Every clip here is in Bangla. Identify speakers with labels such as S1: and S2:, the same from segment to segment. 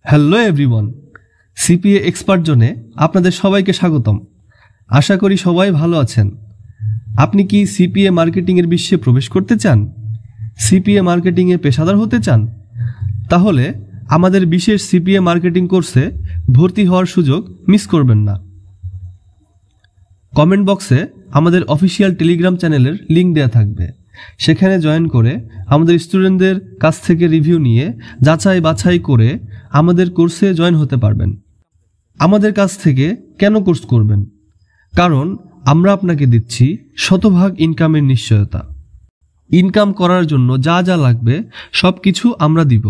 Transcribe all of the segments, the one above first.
S1: হ্যালো এভরিওয়ান, সিপিএ এক্সপার্ট জোনে আপনাদের সবাইকে স্বাগতম। আশা করি সবাই ভালো আছেন। আপনি কি সিপিএ মার্কেটিংয়ের বিশ্বে প্রবেশ করতে চান? সিপিএ মার্কেটিংয়ে পেশাদার হতে চান? তাহলে আমাদের বিশেষ সিপিএ মার্কেটিং কোর্সে ভর্তি হওয়ার সুযোগ মিস করবেন না। কমেন্ট বক্সে আমাদের অফিসিয়াল টেলিগ্রাম চ্যানেলের লিঙ্ক দেওয়া থাকবে। সেখানে জয়েন করে আমাদের স্টুডেন্টদের কাছ থেকে রিভিউ নিয়ে যাচাই বাছাই করে আমাদের কোর্সে জয়েন হতে পারবেন। আমাদের কাছ থেকে কেন কোর্স করবেন? কারণ আমরা আপনাকে দিচ্ছি শতভাগ ইনকামের নিশ্চয়তা। ইনকাম করার জন্য যা যা লাগবে সব কিছু আমরা দিব।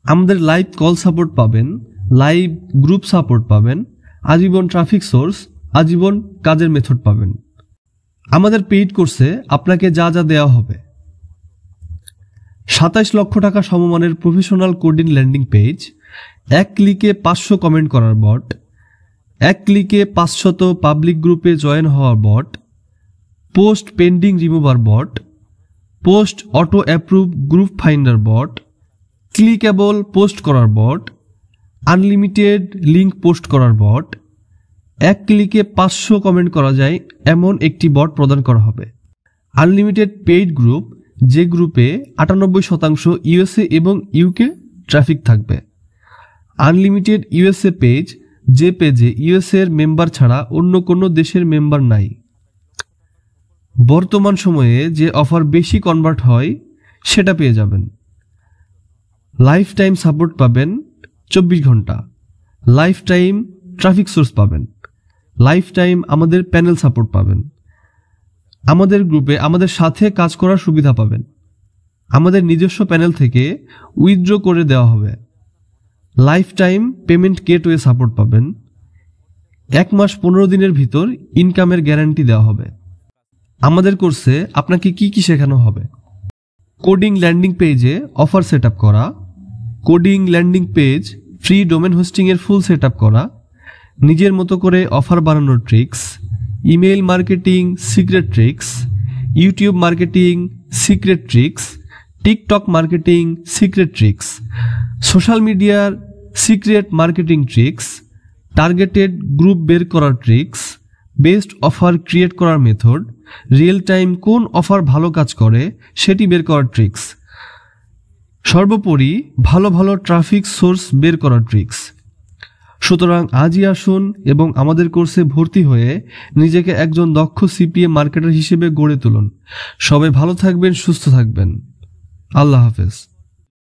S1: আমাদের লাইভ কল সাপোর্ট পাবেন, লাইভ গ্রুপ সাপোর্ট পাবেন, আজীবন ট্রাফিক সোর্স, আজীবন কাজের মেথড পাবেন। আমাদের পেইড কোর্সে আপনাকে যা যা দেওয়া হবে: 27 লক্ষ টাকা সমমানের প্রফেশনাল কোডিং ল্যান্ডিং পেজ, 1 ক্লিকে 500 কমেন্ট করার বট, 1 ক্লিকে 500 পাবলিক গ্রুপে জয়েন হওয়ার bot, post pending remover bot, post auto approve group finder bot, clickable post করার বট, আনলিমিটেড লিঙ্ক পোস্ট করার বট, 1 ক্লিকে 500 কমেন্ট করা যায় এমন একটি বট প্রদান করা হবে। আনলিমিটেড পেইড গ্রুপ, যে গ্রুপে 98% ইউএসএ এবং ইউকে ট্রাফিক থাকবে। আনলিমিটেড ইউএসএ পেজ, যে পেজে ইউএসএ এর মেম্বার ছাড়া অন্য কোনো দেশের মেম্বার নাই। বর্তমান সময়ে যে অফার বেশি কনভার্ট হয় সেটা পেয়ে যাবেন। লাইফ টাইম সাপোর্ট পাবেন 24 ঘন্টা। লাইফ টাইম ট্রাফিক সোর্স পাবেন। লাইফ টাইম আমাদের প্যানেল সাপোর্ট পাবেন। আমাদের গ্রুপে আমাদের সাথে কাজ করার সুবিধা পাবেন। আমাদের নিজস্ব প্যানেল থেকে উইথড্র করে দেওয়া হবে। Life time payment gateway support পাবেন। 1 মাস 15 দিনের ভিতর ইনকামের গ্যারান্টি দেওয়া হবে। আমাদের কোর্সে আপনাকে কি কি শেখানো হবে: কোডিং ল্যান্ডিং পেজে অফার সেট আপ করা, coding landing page free domain হোস্টিংয়ের ফুল সেট আপ করা, নিজের মতো করে অফার বানানোর tricks, email marketing secret tricks, YouTube marketing secret tricks, TikTok marketing secret tricks, social মিডিয়ার secret marketing tricks, targeted group বের করার ট্রিক্স, বেস্ট অফার ক্রিয়েট করার মেথড, রিয়েল টাইম কোন অফার ভালো কাজ করে সেটি বের করার ট্রিক্স, সর্বোপরি ভালো ভালো ট্রাফিক সোর্স বের করার ট্রিক্স। সুতরাং আজই আসুন এবং আমাদের কোর্সে ভর্তি হয়ে নিজেকে একজন দক্ষ সিপিএ মার্কেটার হিসেবে গড়ে তুলুন। সবাই ভালো থাকবেন, সুস্থ থাকবেন। আল্লাহ হাফেজ।